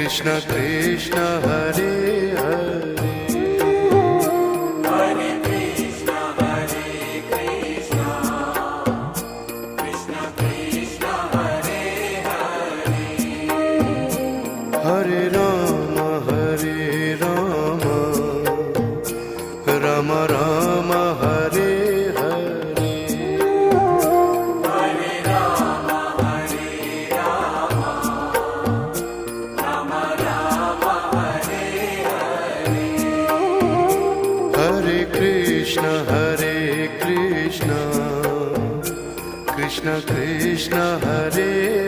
Krishna Krishna Hare Hare Hare Krishna Krishna Krishna Krishna Hare Hare Hare Ram Ram Ram Hare Hare Hare Ram Ram Ram Hare Hare Hare Krishna Krishna Krishna Krishna Hare